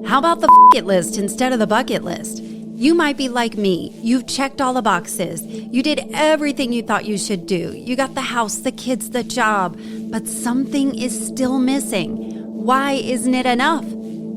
How about the f*** it list instead of the bucket list? You might be like me. You've checked all the boxes. You did everything you thought you should do. You got the house, the kids, the job, but something is still missing. Why isn't it enough?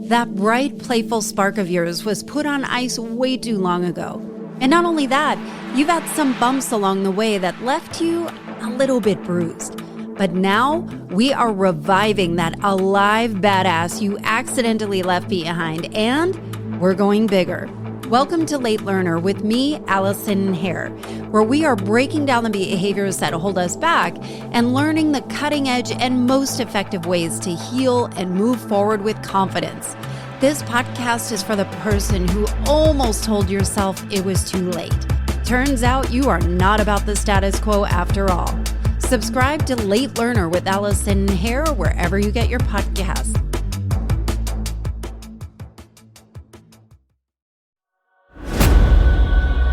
That bright, playful spark of yours was put on ice way too long ago. And not only that, you've had some bumps along the way that left you a little bit bruised. But now we are reviving that alive badass you accidentally left behind, and we're going bigger. Welcome to Late Learner with me, Allison and Hare, where we are breaking down the behaviors that hold us back and learning the cutting edge and most effective ways to heal and move forward with confidence. This podcast is for the person who almost told yourself it was too late. Turns out you are not about the status quo after all. Subscribe to Late Learner with Allison and Hare wherever you get your podcasts.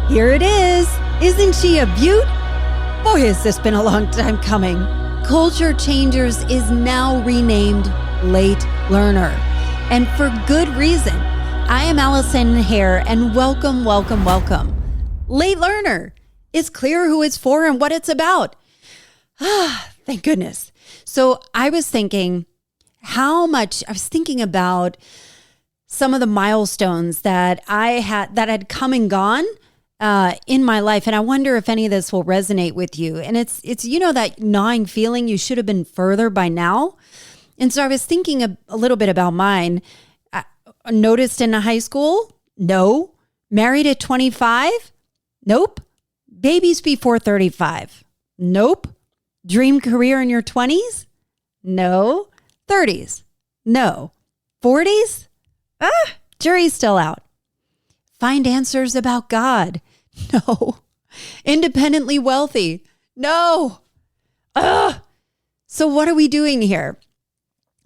Here it is. Isn't she a beaut? Boy, has this been a long time coming. Culture Changers is now renamed Late Learner. And for good reason. I am Allison Hare, and welcome. Late Learner. It's clear who it's for and what it's about. Thank goodness. So I was thinking about some of the milestones that had come and gone in my life. And I wonder if any of this will resonate with you. And it's that gnawing feeling you should have been further by now. And so I was thinking a little bit about mine. Noticed in high school? No. Married at 25? Nope. Babies before 35? Nope. Dream career in your 20s? No. 30s? No. 40s? Jury's still out. Find answers about God? No. Independently wealthy? No. So what are we doing here?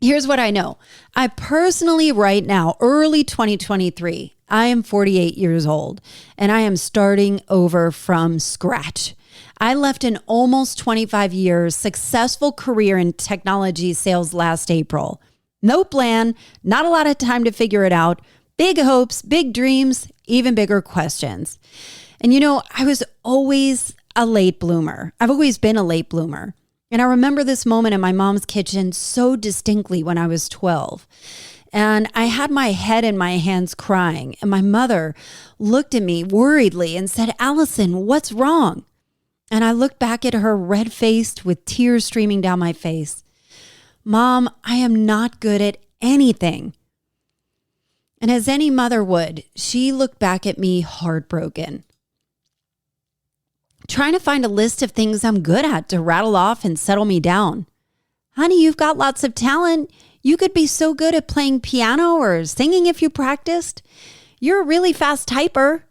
Here's what I know. I personally, right now, early 2023, I am 48 years old, and I am starting over from scratch. I left an almost 25 years successful career in technology sales last April. No plan, not a lot of time to figure it out, big hopes, big dreams, even bigger questions. And I was always a late bloomer. I've always been a late bloomer. And I remember this moment in my mom's kitchen so distinctly when I was 12. And I had my head in my hands crying. And my mother looked at me worriedly and said, "Allison, what's wrong?" And I looked back at her red-faced with tears streaming down my face. "Mom, I am not good at anything." And as any mother would, she looked back at me heartbroken. Trying to find a list of things I'm good at to rattle off and settle me down. "Honey, you've got lots of talent. You could be so good at playing piano or singing if you practiced. You're a really fast typer."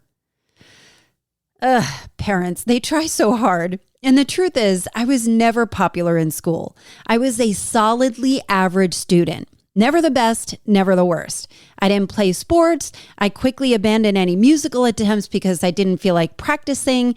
Parents, they try so hard. And the truth is, I was never popular in school. I was a solidly average student. Never the best, never the worst. I didn't play sports. I quickly abandoned any musical attempts because I didn't feel like practicing.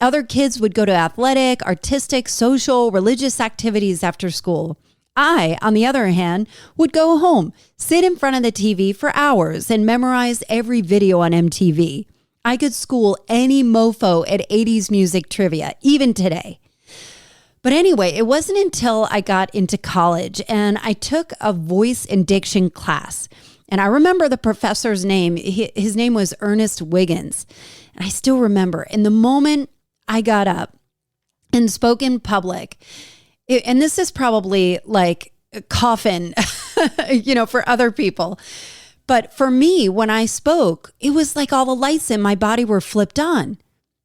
Other kids would go to athletic, artistic, social, religious activities after school. I, on the other hand, would go home, sit in front of the TV for hours and memorize every video on MTV. I could school any mofo at 80s music trivia, even today. But anyway, it wasn't until I got into college and I took a voice and diction class. And I remember the professor's name. His name was Ernest Wiggins. And I still remember. In the moment I got up and spoke in public, and this is probably like a coffin, for other people. But for me, when I spoke, it was like all the lights in my body were flipped on.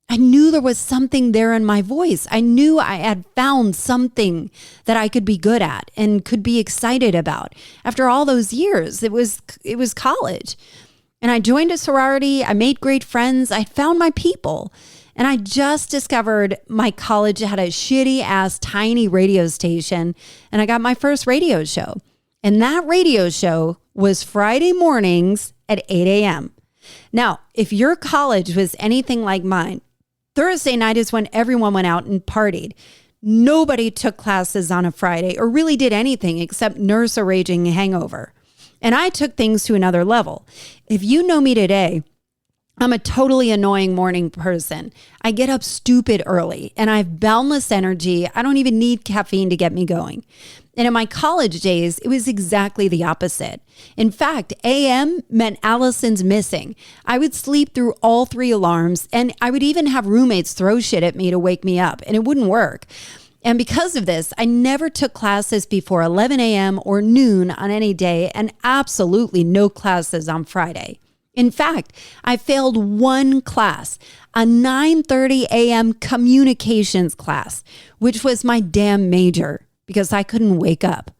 I knew there was something there in my voice. I knew I had found something that I could be good at and could be excited about. After all those years, it was college. And I joined a sorority. I made great friends. I found my people. And I just discovered my college had a shitty ass tiny radio station. And I got my first radio show. And that radio show was Friday mornings at 8 a.m. Now, if your college was anything like mine, Thursday night is when everyone went out and partied. Nobody took classes on a Friday or really did anything except nurse a raging hangover. And I took things to another level. If you know me today, I'm a totally annoying morning person. I get up stupid early and I have boundless energy. I don't even need caffeine to get me going. And in my college days, it was exactly the opposite. In fact, AM meant Allison's missing. I would sleep through all 3 alarms, and I would even have roommates throw shit at me to wake me up, and it wouldn't work. And because of this, I never took classes before 11 a.m. or noon on any day, and absolutely no classes on Friday. In fact, I failed one class, a 9:30 a.m. communications class, which was my damn major, because I couldn't wake up.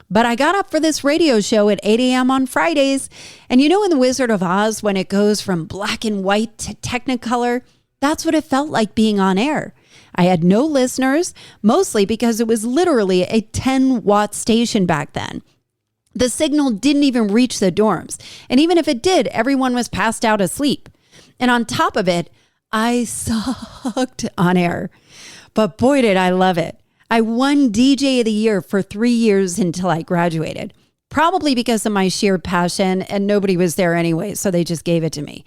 But I got up for this radio show at 8 a.m. on Fridays. And you know in The Wizard of Oz, when it goes from black and white to Technicolor, that's what it felt like being on air. I had no listeners, mostly because it was literally a 10-watt station back then. The signal didn't even reach the dorms. And even if it did, everyone was passed out asleep. And on top of it, I sucked on air. But boy, did I love it. I won DJ of the Year for 3 years until I graduated, probably because of my sheer passion, and nobody was there anyway, so they just gave it to me.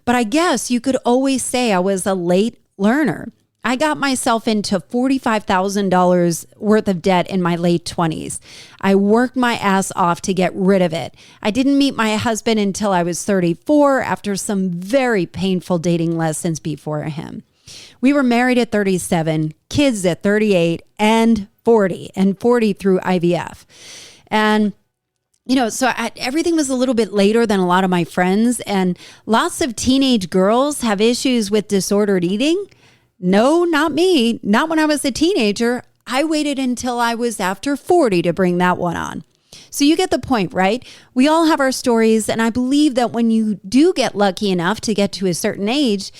But I guess you could always say I was a late learner. I got myself into $45,000 worth of debt in my late 20s. I worked my ass off to get rid of it. I didn't meet my husband until I was 34 after some very painful dating lessons before him. We were married at 37, kids at 38 and 40 through IVF. And, everything was a little bit later than a lot of my friends, and lots of teenage girls have issues with disordered eating. No, not me. Not when I was a teenager. I waited until I was after 40 to bring that one on. So you get the point, right? We all have our stories, and I believe that when you do get lucky enough to get to a certain age,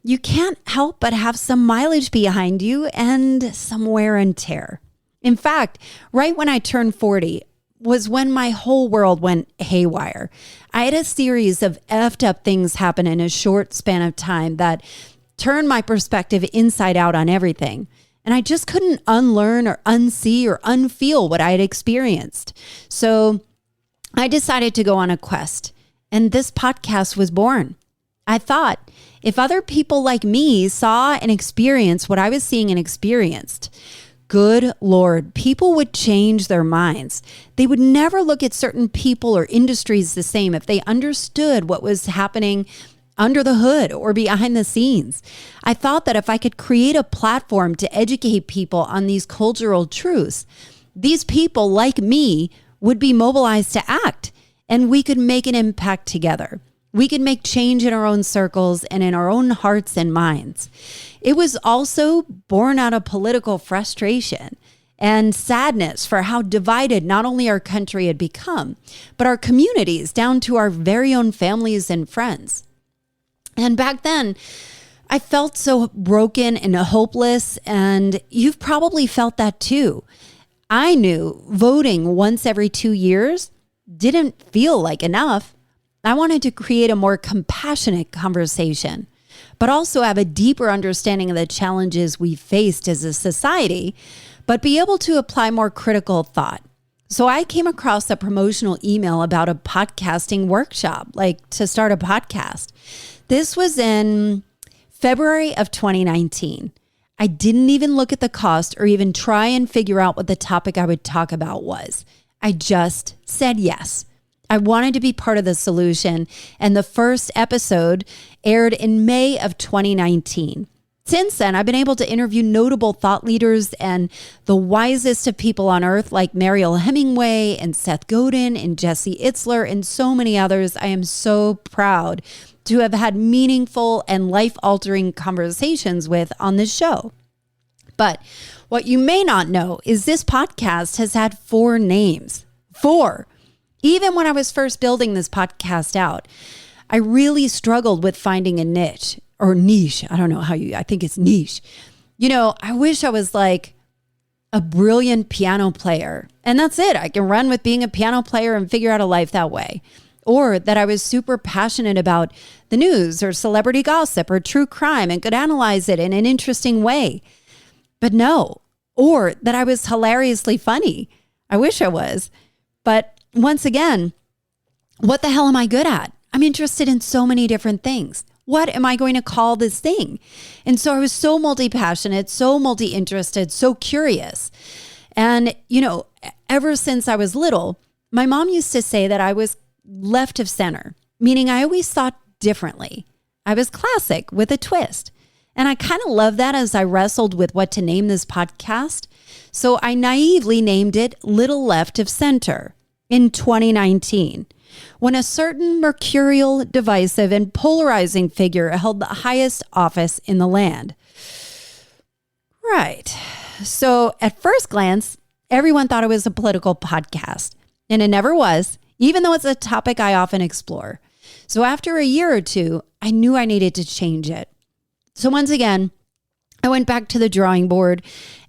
you can't help but have some mileage behind you and some wear and tear. In fact, right when I turned 40 was when my whole world went haywire. I had a series of effed up things happen in a short span of time that turned my perspective inside out on everything. And I just couldn't unlearn or unsee or unfeel what I had experienced. So I decided to go on a quest, and this podcast was born. I thought, if other people like me saw and experienced what I was seeing and experienced, good Lord, people would change their minds. They would never look at certain people or industries the same if they understood what was happening under the hood or behind the scenes. I thought that if I could create a platform to educate people on these cultural truths, these people like me would be mobilized to act, and we could make an impact together. We could make change in our own circles and in our own hearts and minds. It was also born out of political frustration and sadness for how divided not only our country had become, but our communities down to our very own families and friends. And back then, I felt so broken and hopeless, and you've probably felt that too. I knew voting once every 2 years didn't feel like enough. I wanted to create a more compassionate conversation, but also have a deeper understanding of the challenges we faced as a society, but be able to apply more critical thought. So I came across a promotional email about a podcasting workshop, like to start a podcast. This was in February of 2019. I didn't even look at the cost or even try and figure out what the topic I would talk about was. I just said yes. I wanted to be part of the solution, and the first episode aired in May of 2019. Since then, I've been able to interview notable thought leaders and the wisest of people on earth like Mariel Hemingway and Seth Godin and Jesse Itzler and so many others. I am so proud to have had meaningful and life-altering conversations with on this show. But what you may not know is this podcast has had 4 names. 4. Even when I was first building this podcast out, I really struggled with finding a niche or niche. I don't know I think it's niche. I wish I was like a brilliant piano player, and that's it. I can run with being a piano player and figure out a life that way. Or that I was super passionate about the news or celebrity gossip or true crime and could analyze it in an interesting way. But no. Or that I was hilariously funny. I wish I was. But once again, What the hell am I good at? I'm interested in so many different things. What am I going to call this thing? And so I was so multi-passionate, so multi-interested, so curious. And, ever since I was little, my mom used to say that I was left of center, meaning I always thought differently. I was classic with a twist. And I kind of love that as I wrestled with what to name this podcast. So I naively named it Little Left of Center in 2019, when a certain mercurial, divisive, and polarizing figure held the highest office in the land. Right. So at first glance, everyone thought it was a political podcast, and it never was, even though it's a topic I often explore. So after a year or two, I knew I needed to change it. So once again, I went back to the drawing board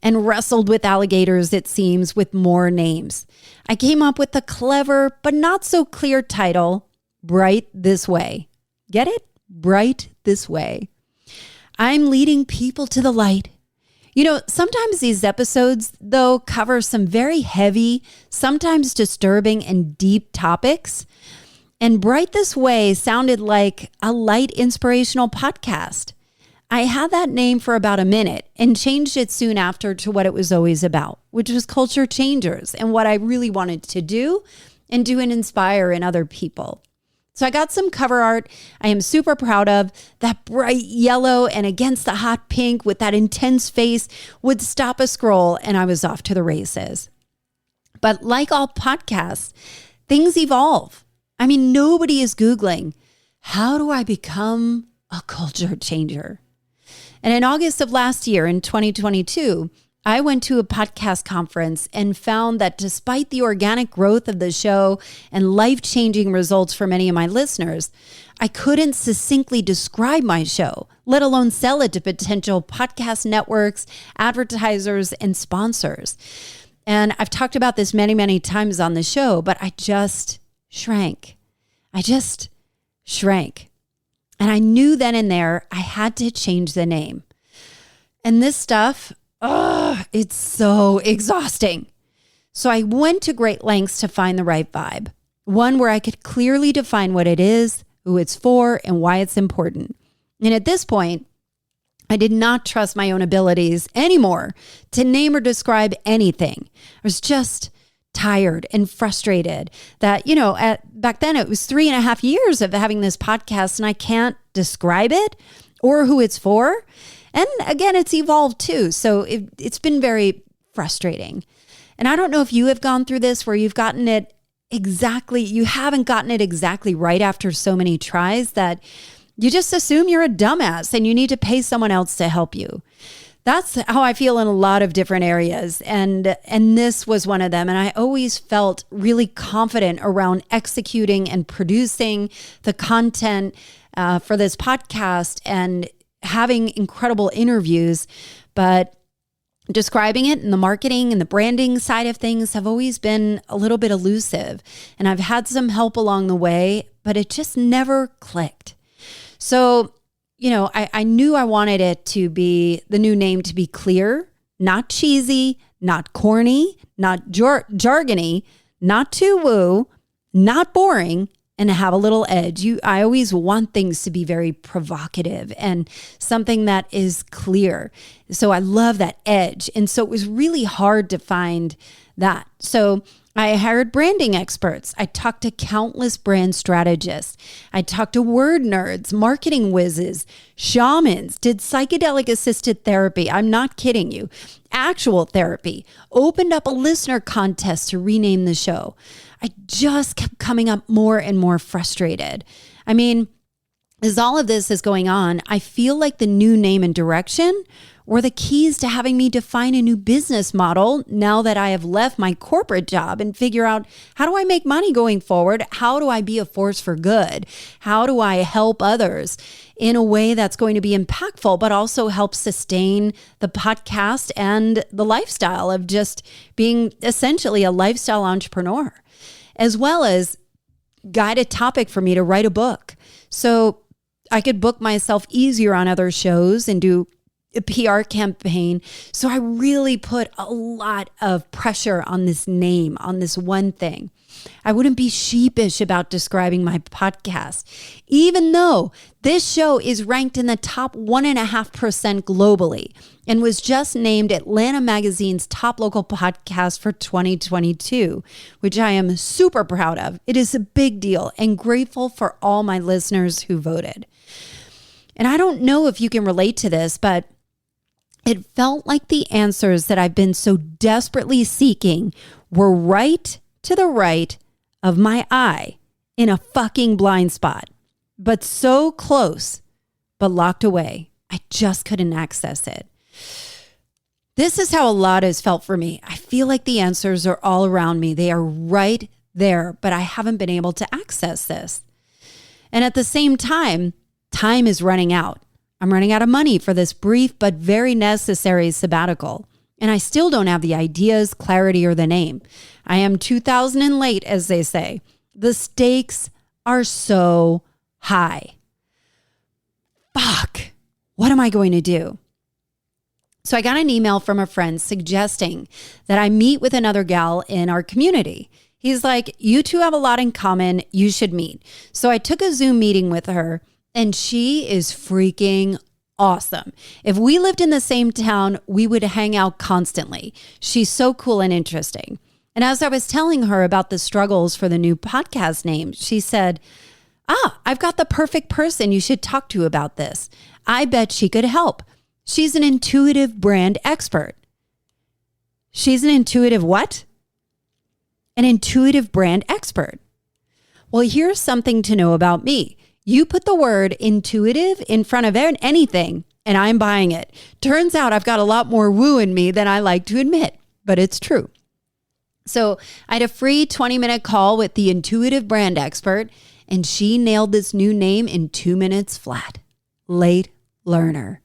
and wrestled with alligators, it seems, with more names. I came up with the clever but not so clear title, Bright This Way. Get it? Bright This Way. I'm leading people to the light. Sometimes these episodes, though, cover some very heavy, sometimes disturbing and deep topics. And Bright This Way sounded like a light inspirational podcast. I had that name for about a minute and changed it soon after to what it was always about, which was culture changers and what I really wanted to do and inspire in other people. So I got some cover art I am super proud of. That bright yellow and against the hot pink with that intense face would stop a scroll, and I was off to the races. But like all podcasts, things evolve. Nobody is Googling, how do I become a culture changer? And in August of last year, in 2022, I went to a podcast conference and found that despite the organic growth of the show and life-changing results for many of my listeners, I couldn't succinctly describe my show, let alone sell it to potential podcast networks, advertisers, and sponsors. And I've talked about this many, many times on the show, but I just shrank. And I knew then and there I had to change the name. And this stuff, it's so exhausting. So I went to great lengths to find the right vibe. One where I could clearly define what it is, who it's for, and why it's important. And at this point, I did not trust my own abilities anymore to name or describe anything. I was just tired and frustrated that, back then it was 3.5 years of having this podcast and I can't describe it or who it's for. And again, it's evolved too. So it's been very frustrating. And I don't know if you have gone through this where you haven't gotten it exactly right after so many tries that you just assume you're a dumbass and you need to pay someone else to help you. That's how I feel in a lot of different areas. And this was one of them. And I always felt really confident around executing and producing the content for this podcast and having incredible interviews. But describing it and the marketing and the branding side of things have always been a little bit elusive. And I've had some help along the way, but it just never clicked. So I knew I wanted it to be, the new name to be clear, not cheesy, not corny, not jargony, not too woo, not boring, and to have a little edge. I always want things to be very provocative and something that is clear. So I love that edge. And so it was really hard to find that. So I hired branding experts. I talked to countless brand strategists. I talked to word nerds, marketing whizzes, shamans, did psychedelic assisted therapy. I'm not kidding you. Actual therapy. Opened up a listener contest to rename the show. I just kept coming up more and more frustrated. As all of this is going on, I feel like the new name and direction were the keys to having me define a new business model now that I have left my corporate job and figure out, how do I make money going forward? How do I be a force for good? How do I help others in a way that's going to be impactful, but also help sustain the podcast and the lifestyle of just being essentially a lifestyle entrepreneur, as well as guide a topic for me to write a book. So I could book myself easier on other shows and do a PR campaign. So I really put a lot of pressure on this name, on this one thing. I wouldn't be sheepish about describing my podcast, even though this show is ranked in the top 1.5% globally and was just named Atlanta Magazine's top local podcast for 2022, which I am super proud of. It is a big deal and grateful for all my listeners who voted. And I don't know if you can relate to this, but it felt like the answers that I've been so desperately seeking were right to the right of my eye in a fucking blind spot, but so close, but locked away. I just couldn't access it. This is how a lot has felt for me. I feel like the answers are all around me. They are right there, but I haven't been able to access this. And at the same time is running out. I'm running out of money for this brief but very necessary sabbatical. And I still don't have the ideas, clarity, or the name. I am 2000 and late, as they say. The stakes are so high. Fuck. What am I going to do? So I got an email from a friend suggesting that I meet with another gal in our community. He's like, you two have a lot in common. You should meet. So I took a Zoom meeting with her, and she is freaking awesome. If we lived in the same town, we would hang out constantly. She's so cool and interesting. And as I was telling her about the struggles for the new podcast name, she said, I've got the perfect person you should talk to about this. I bet she could help. She's an intuitive brand expert. She's an intuitive what? An intuitive brand expert. Well, here's something to know about me. You put the word intuitive in front of anything, and I'm buying it. Turns out I've got a lot more woo in me than I like to admit, but it's true. So I had a free 20-minute call with the intuitive brand expert, and she nailed this new name in 2 minutes flat. Late learner.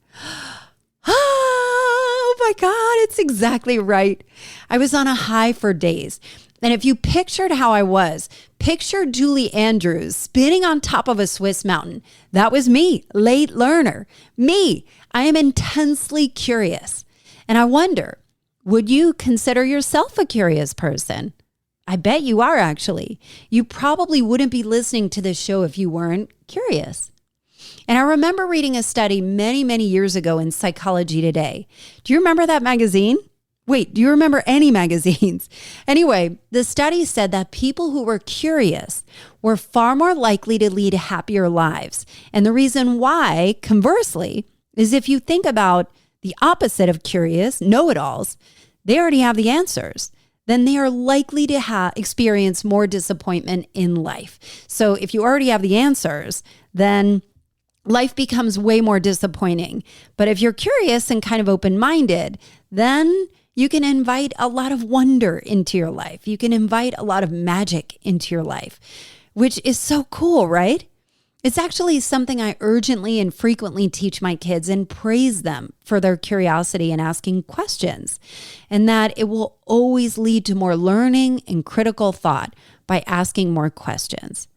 Oh my God, it's exactly right. I was on a high for days. And if you pictured how I was, picture Julie Andrews spinning on top of a Swiss mountain. That was me, late learner. Me, I am intensely curious. And I wonder, would you consider yourself a curious person? I bet you are, actually. You probably wouldn't be listening to this show if you weren't curious. And I remember reading a study many, many years ago in Psychology Today. Do you remember that magazine? Wait, do you remember any magazines? Anyway, the study said that people who were curious were far more likely to lead happier lives. And the reason why, conversely, is if you think about the opposite of curious, know-it-alls, they already have the answers. Then they are likely to experience more disappointment in life. So if you already have the answers, then life becomes way more disappointing. But if you're curious and kind of open-minded, then you can invite a lot of wonder into your life. You can invite a lot of magic into your life, which is so cool, right? It's actually something I urgently and frequently teach my kids and praise them for their curiosity and asking questions, and that it will always lead to more learning and critical thought by asking more questions.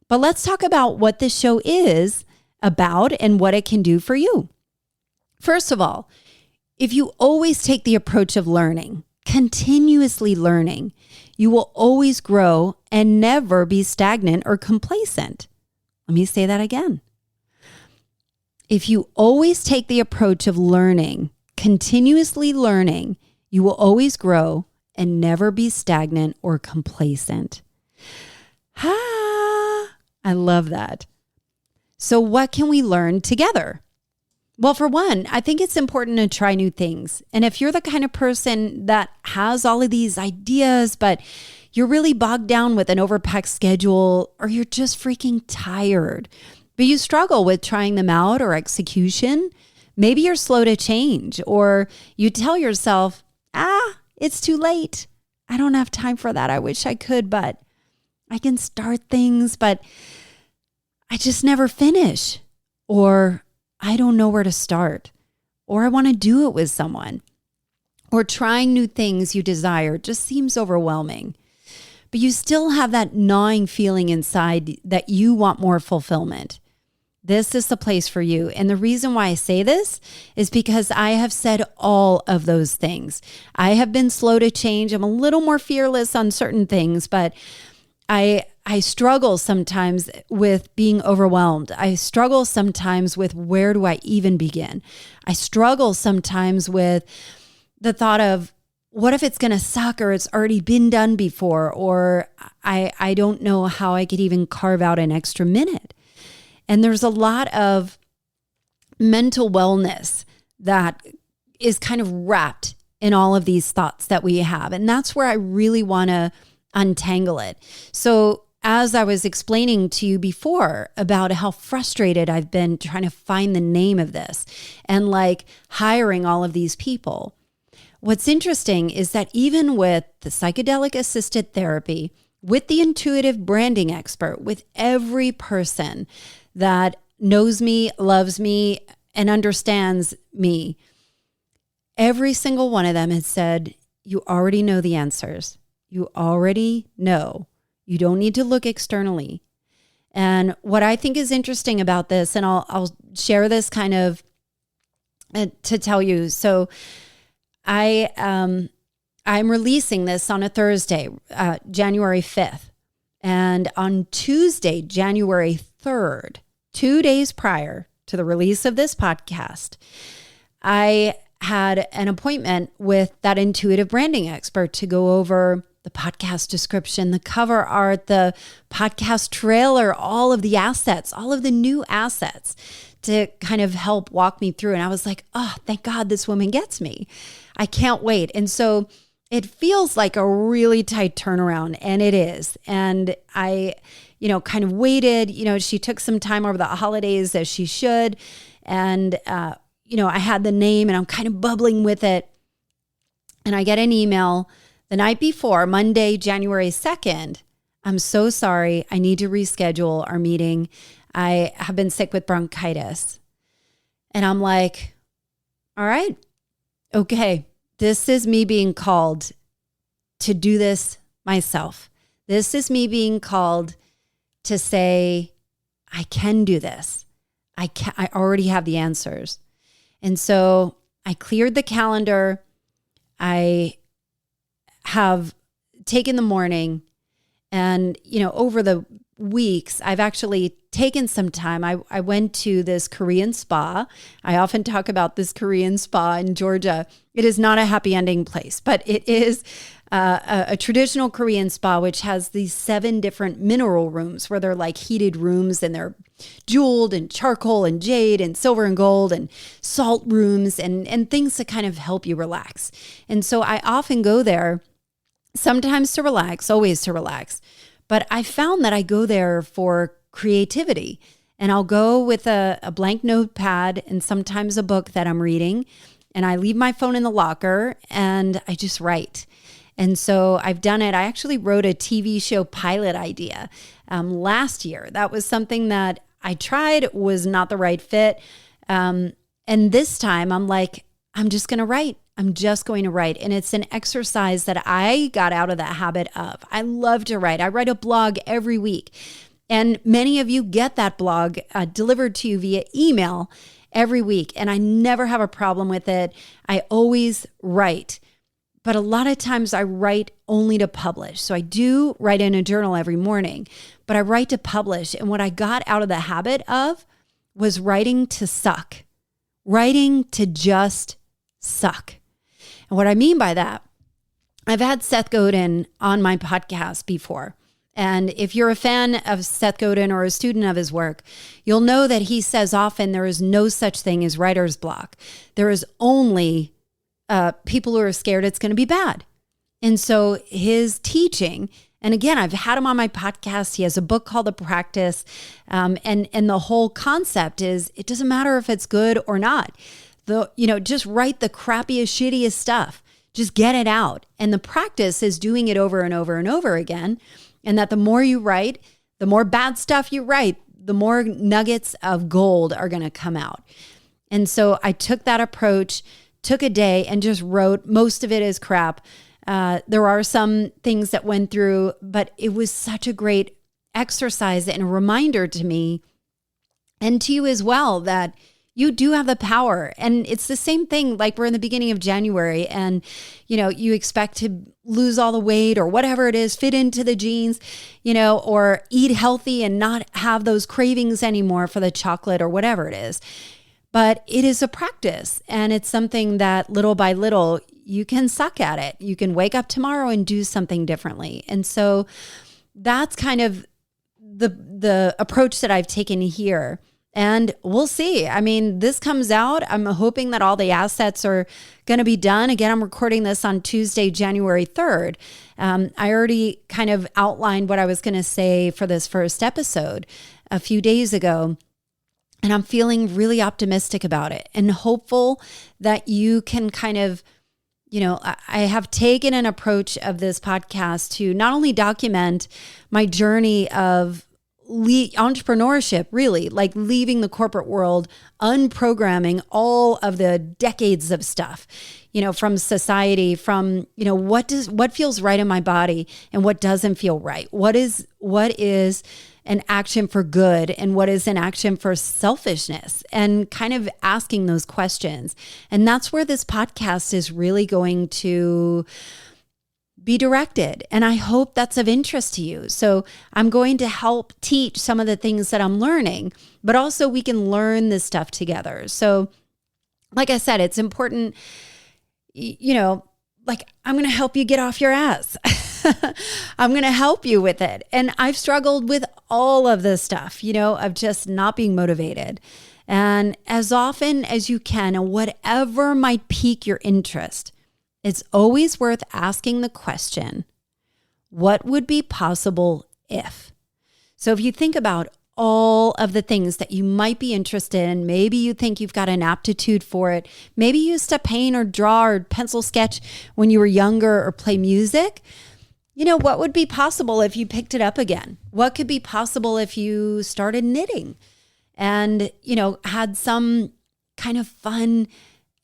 But let's talk about what this show is about and what it can do for you. First of all, if you always take the approach of learning, continuously learning, you will always grow and never be stagnant or complacent. Let me say that again. If you always take the approach of learning, continuously learning, you will always grow and never be stagnant or complacent. I love that. So what can we learn together? Well, for one, I think it's important to try new things. And if you're the kind of person that has all of these ideas, but you're really bogged down with an overpacked schedule, or you're just freaking tired, but you struggle with trying them out or execution, maybe you're slow to change, or you tell yourself, it's too late. I don't have time for that. I wish I could, but I can start things, but I just never finish. Or I don't know where to start, or I want to do it with someone, or trying new things you desire just seems overwhelming. But you still have that gnawing feeling inside that you want more fulfillment. this is the place for you. And the reason why I say this is because I have said all of those things. I have been slow to change. I'm a little more fearless on certain things, but I struggle sometimes with being overwhelmed. I struggle sometimes with where do I even begin? I struggle sometimes with the thought of what if it's going to suck or it's already been done before, or I don't know how I could even carve out an extra minute. And there's a lot of mental wellness that is kind of wrapped in all of these thoughts that we have. And that's where I really want to untangle it. So as I was explaining to you before about how frustrated I've been trying to find the name of this and like hiring all of these people, what's interesting is that even with the psychedelic assisted therapy, with the intuitive branding expert, with every person that knows me, loves me, and understands me, every single one of them has said, you already know the answers. You already know. You don't need to look externally. And what I think is interesting about this, and I'll share this kind of to tell you. So I'm releasing this on a Thursday, January 5th. And on Tuesday, January 3rd, 2 days prior to the release of this podcast, I had an appointment with that intuitive branding expert to go over the podcast description, the cover art, the podcast trailer, all of the assets, all of the new assets to kind of help walk me through. And I was like, oh, thank God this woman gets me. I can't wait. And so it feels like a really tight turnaround, and it is. And I, kind of waited, she took some time over the holidays as she should. And, I had the name and I'm kind of bubbling with it. And I get an email the night before, Monday, January 2nd. I'm so sorry. I need to reschedule our meeting. I have been sick with bronchitis. And I'm like, all right, okay. This is me being called to do this myself. This is me being called to say, I can do this. I already have the answers. And so I cleared the calendar. I have taken the morning and, over the weeks, I've actually taken some time. I went to this Korean spa. I often talk about this Korean spa in Georgia. It is not a happy ending place, but it is a traditional Korean spa, which has these 7 different mineral rooms where they're like heated rooms and they're jeweled and charcoal and jade and silver and gold and salt rooms and things to kind of help you relax. And so I often go there, sometimes to relax, always to relax. But I found that I go there for creativity, and I'll go with a blank notepad and sometimes a book that I'm reading, and I leave my phone in the locker and I just write. And so I've done it. I actually wrote a TV show pilot idea last year. That was something that I tried, was not the right fit. And this time I'm like, I'm just going to write. I'm just going to write. And it's an exercise that I got out of that habit of. I love to write. I write a blog every week. And many of you get that blog delivered to you via email every week. And I never have a problem with it. I always write. But a lot of times I write only to publish. So I do write in a journal every morning, but I write to publish. And what I got out of the habit of was writing to suck, writing to just suck. And what I mean by that, I've had Seth Godin on my podcast before. And if you're a fan of Seth Godin or a student of his work, you'll know that he says often there is no such thing as writer's block. There is only people who are scared it's going to be bad. And so his teaching, and again, I've had him on my podcast. He has a book called The Practice. And the whole concept is it doesn't matter if it's good or not. Just write the crappiest, shittiest stuff. Just get it out. And the practice is doing it over and over and over again. And that the more you write, the more bad stuff you write, the more nuggets of gold are going to come out. And so I took that approach, took a day and just wrote. Most of it is crap. There are some things that went through, but it was such a great exercise and a reminder to me And to you as well, that you do have the power. And it's the same thing, like we're in the beginning of January and, you expect to lose all the weight or whatever it is, fit into the jeans, or eat healthy and not have those cravings anymore for the chocolate or whatever it is. But it is a practice, and it's something that little by little, you can suck at it. You can wake up tomorrow and do something differently. And so that's kind of the approach that I've taken here. And we'll see. I mean, this comes out. I'm hoping that all the assets are going to be done. Again, I'm recording this on Tuesday, January 3rd. I already kind of outlined what I was going to say for this first episode a few days ago. And I'm feeling really optimistic about it and hopeful that you can kind of, I have taken an approach of this podcast to not only document my journey of entrepreneurship, really, like leaving the corporate world, unprogramming all of the decades of stuff, from society, from, what feels right in my body and what doesn't feel right. What is an action for good and what is an action for selfishness, and kind of asking those questions. And that's where this podcast is really going to be directed. And I hope that's of interest to you. So I'm going to help teach some of the things that I'm learning, but also we can learn this stuff together. So like I said, it's important, like I'm going to help you get off your ass. I'm going to help you with it. And I've struggled with all of this stuff, of just not being motivated. And as often as you can, and whatever might pique your interest, it's always worth asking the question, what would be possible if? So if you think about all of the things that you might be interested in, maybe you think you've got an aptitude for it. Maybe you used to paint or draw or pencil sketch when you were younger or play music. What would be possible if you picked it up again? What could be possible if you started knitting and, had some kind of fun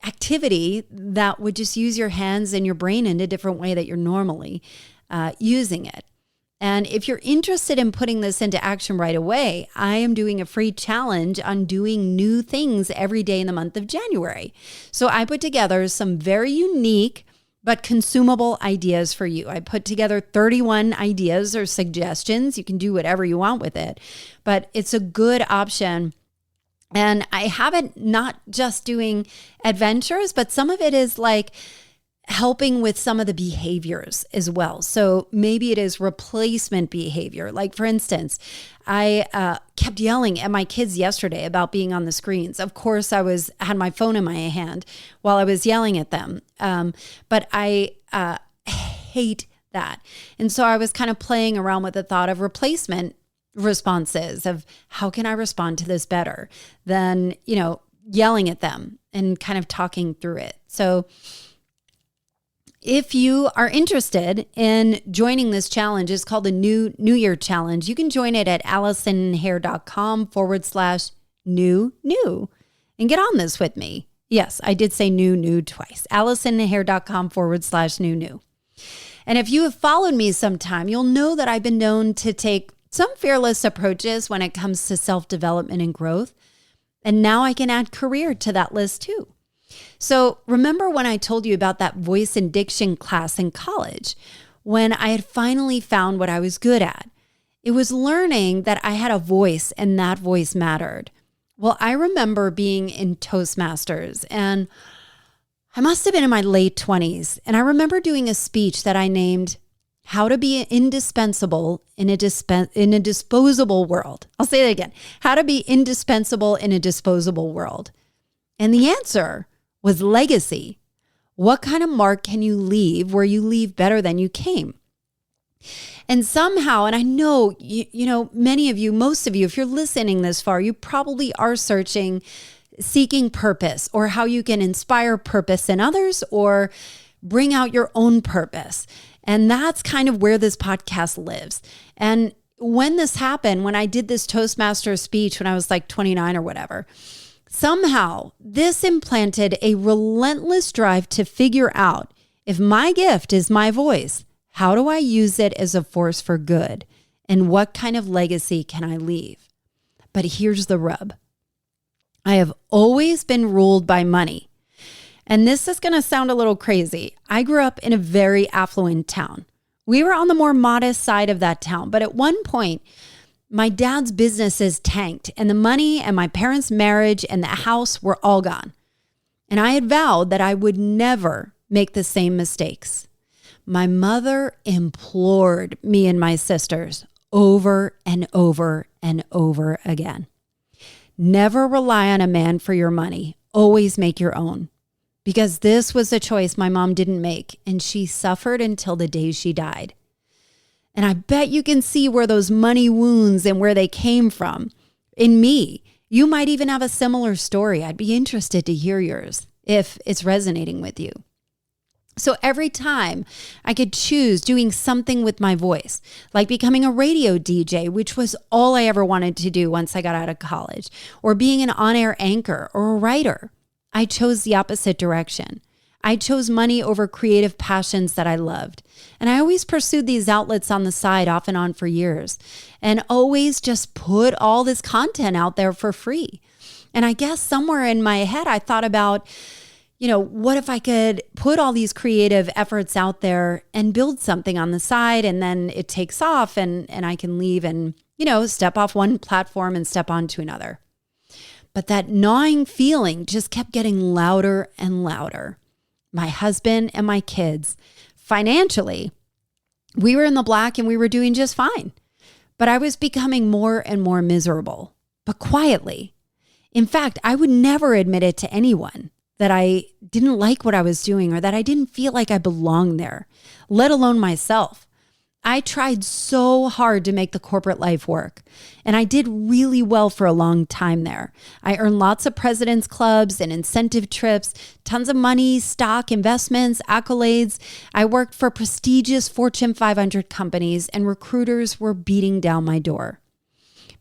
activity that would just use your hands and your brain in a different way that you're normally using it? And if you're interested in putting this into action right away, I am doing a free challenge on doing new things every day in the month of January. So I put together some very unique but consumable ideas for you. I put together 31 ideas or suggestions. You can do whatever you want with it, but it's a good option. And I have it not just doing adventures, but some of it is like helping with some of the behaviors as well. So maybe it is replacement behavior. Like for instance, I kept yelling at my kids yesterday about being on the screens. Of course, had my phone in my hand while I was yelling at them. But I hate that. And so I was kind of playing around with the thought of replacement responses of how can I respond to this better than, yelling at them and kind of talking through it. So if you are interested in joining this challenge, it's called the New Year Challenge. You can join it at AllisonHare.com/new and get on this with me. Yes, I did say new twice. AllisonHare.com/new. And if you have followed me sometime, you'll know that I've been known to take some fearless approaches when it comes to self-development and growth. And now I can add career to that list too. So remember when I told you about that voice and diction class in college, when I had finally found what I was good at? It was learning that I had a voice and that voice mattered. Well, I remember being in Toastmasters and I must have been in my late 20s. And I remember doing a speech that I named How to Be Indispensable in a Disposable World. I'll say that again. How to Be Indispensable in a Disposable World. And the answer was legacy. What kind of mark can you leave where you leave better than you came? And somehow, and I know, many of you, most of you, if you're listening this far, you probably are seeking purpose or how you can inspire purpose in others or bring out your own purpose. And that's kind of where this podcast lives. And when this happened, when I did this Toastmaster speech when I was like 29 or whatever, somehow this implanted a relentless drive to figure out if my gift is my voice, how do I use it as a force for good? And what kind of legacy can I leave? But here's the rub. I have always been ruled by money. And this is going to sound a little crazy. I grew up in a very affluent town. We were on the more modest side of that town, but at one point, my dad's businesses tanked and the money and my parents' marriage and the house were all gone. And I had vowed that I would never make the same mistakes. My mother implored me and my sisters over and over and over again. Never rely on a man for your money. Always make your own. Because this was a choice my mom didn't make, and she suffered until the day she died. And I bet you can see where those money wounds and where they came from. In me, you might even have a similar story. I'd be interested to hear yours if it's resonating with you. So every time I could choose doing something with my voice, like becoming a radio DJ, which was all I ever wanted to do once I got out of college, or being an on-air anchor or a writer, I chose the opposite direction. I chose money over creative passions that I loved. And I always pursued these outlets on the side off and on for years, and always just put all this content out there for free. And I guess somewhere in my head, I thought about, what if I could put all these creative efforts out there and build something on the side, and then it takes off and I can leave and, step off one platform and step onto another. But that gnawing feeling just kept getting louder and louder. My husband and my kids, financially, we were in the black and we were doing just fine. But I was becoming more and more miserable, but quietly. In fact, I would never admit it to anyone that I didn't like what I was doing or that I didn't feel like I belonged there, let alone myself. I tried so hard to make the corporate life work, and I did really well for a long time there. I earned lots of president's clubs and incentive trips, tons of money, stock, investments, accolades. I worked for prestigious Fortune 500 companies, and recruiters were beating down my door.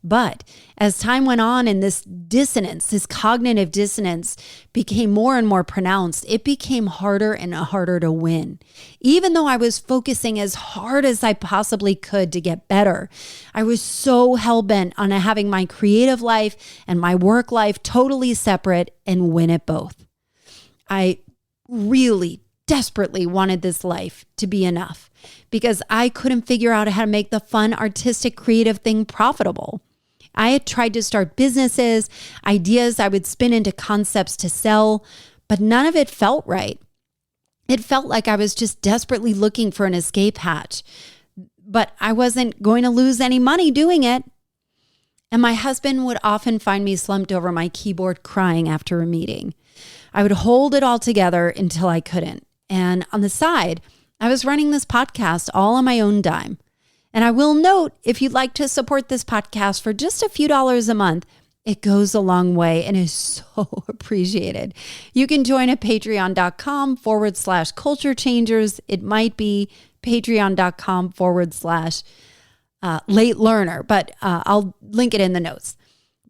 But as time went on and this dissonance, this cognitive dissonance became more and more pronounced, it became harder and harder to win. Even though I was focusing as hard as I possibly could to get better, I was so hell-bent on having my creative life and my work life totally separate and win at both. I really desperately wanted this life to be enough because I couldn't figure out how to make the fun, artistic, creative thing profitable. I had tried to start businesses, ideas I would spin into concepts to sell, but none of it felt right. It felt like I was just desperately looking for an escape hatch, but I wasn't going to lose any money doing it. And my husband would often find me slumped over my keyboard crying after a meeting. I would hold it all together until I couldn't. And on the side, I was running this podcast all on my own dime. And I will note, if you'd like to support this podcast for just a few dollars a month, it goes a long way and is so appreciated. You can join at patreon.com/culture changers. It might be patreon.com/late learner, but I'll link it in the notes.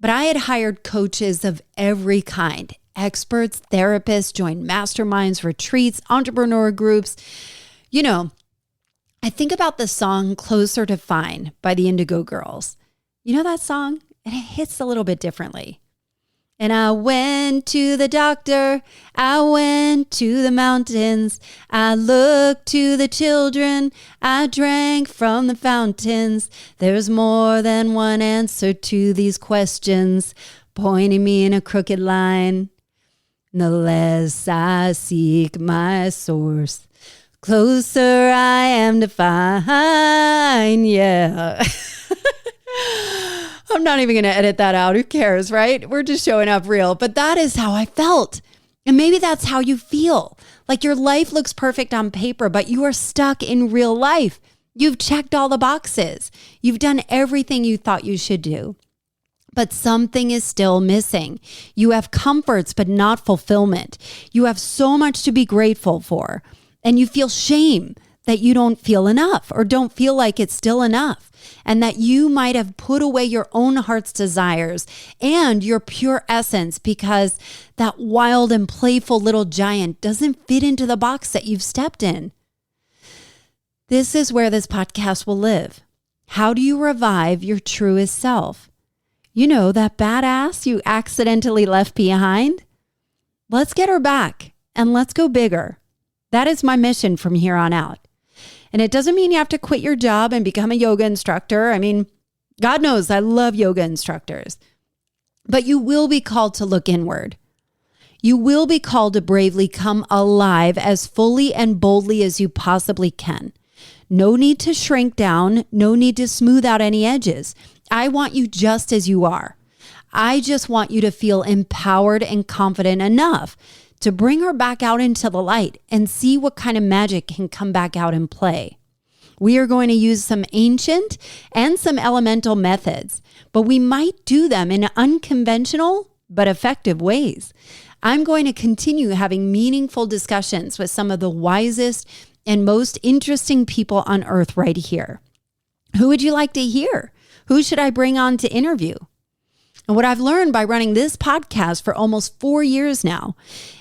But I had hired coaches of every kind, experts, therapists, joined masterminds, retreats, entrepreneur groups. I think about the song Closer to Fine by the Indigo Girls. You know that song? And it hits a little bit differently. And I went to the doctor, I went to the mountains, I looked to the children, I drank from the fountains. There's more than one answer to these questions, pointing me in a crooked line. The less I seek my source, closer I am to find, yeah. I'm not even going to edit that out. Who cares, right? We're just showing up real. But that is how I felt. And maybe that's how you feel. Like your life looks perfect on paper, but you are stuck in real life. You've checked all the boxes. You've done everything you thought you should do. But something is still missing. You have comforts, but not fulfillment. You have so much to be grateful for. And you feel shame that you don't feel enough or don't feel like it's still enough. And that you might have put away your own heart's desires and your pure essence because that wild and playful little giant doesn't fit into the box that you've stepped in. This is where this podcast will live. How do you revive your truest self? You know, that badass you accidentally left behind? Let's get her back and let's go bigger. That is my mission from here on out. And it doesn't mean you have to quit your job and become a yoga instructor. I mean, God knows I love yoga instructors. But you will be called to look inward. You will be called to bravely come alive as fully and boldly as you possibly can. No need to shrink down. No need to smooth out any edges. I want you just as you are. I just want you to feel empowered and confident enough to bring her back out into the light and see what kind of magic can come back out and play. We are going to use some ancient and some elemental methods, but we might do them in unconventional but effective ways. I'm going to continue having meaningful discussions with some of the wisest and most interesting people on earth right here. Who would you like to hear? Who should I bring on to interview? And what I've learned by running this podcast for almost 4 years now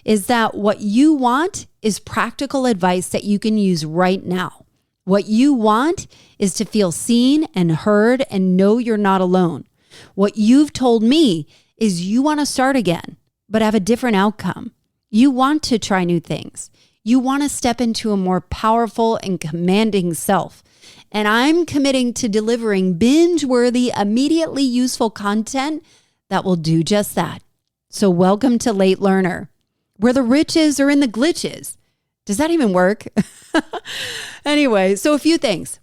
is that what you want is practical advice that you can use right now. What you want is to feel seen and heard and know you're not alone. What you've told me is you want to start again, but have a different outcome. You want to try new things. You want to step into a more powerful and commanding self. And I'm committing to delivering binge-worthy, immediately useful content that will do just that. So welcome to Late Learner, where the riches are in the glitches. Does that even work? Anyway, so a few things.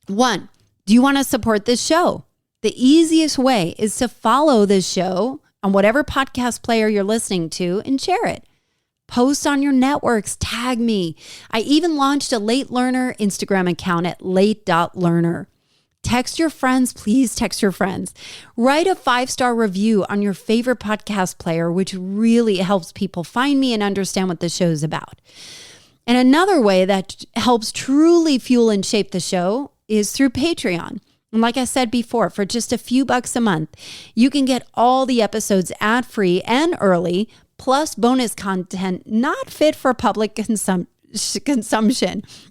1, do you want to support this show? The easiest way is to follow this show on whatever podcast player you're listening to and share it. Post on your networks, tag me. I even launched a Late Learner Instagram account at late.learner. Text your friends, please text your friends. Write a 5-star review on your favorite podcast player, which really helps people find me and understand what the show's about. And another way that helps truly fuel and shape the show is through Patreon. And like I said before, for just a few bucks a month, you can get all the episodes ad-free and early, plus bonus content not fit for public consumption,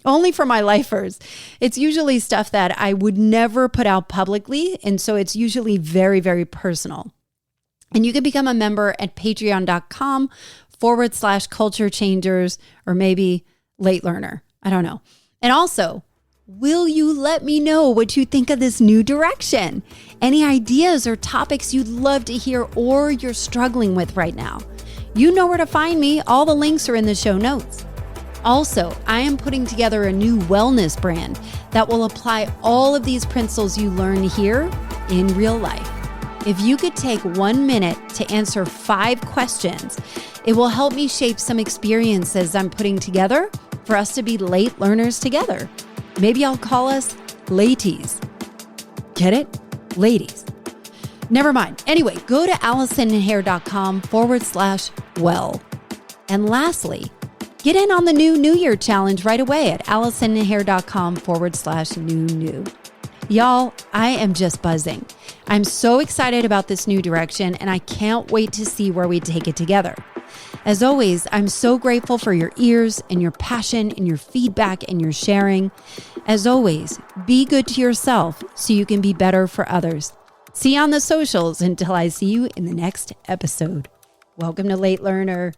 only for my lifers. It's usually stuff that I would never put out publicly, and so it's usually very, very personal. And you can become a member at patreon.com/culture changers, or maybe Late Learner. I don't know. And also, will you let me know what you think of this new direction? Any ideas or topics you'd love to hear or you're struggling with right now? You know where to find me. All the links are in the show notes. Also, I am putting together a new wellness brand that will apply all of these principles you learn here in real life. If you could take 1 minute to answer 5 questions, it will help me shape some experiences I'm putting together for us to be late learners together. Maybe I'll call us ladies. Get it? Ladies. Never mind. Anyway, go to AllisonHare.com/well. And lastly, get in on the New Year challenge right away at AllisonHare.com/new. Y'all, I am just buzzing. I'm so excited about this new direction, and I can't wait to see where we take it together. As always, I'm so grateful for your ears and your passion and your feedback and your sharing. As always, be good to yourself so you can be better for others. See you on the socials until I see you in the next episode. Welcome to Late Learner.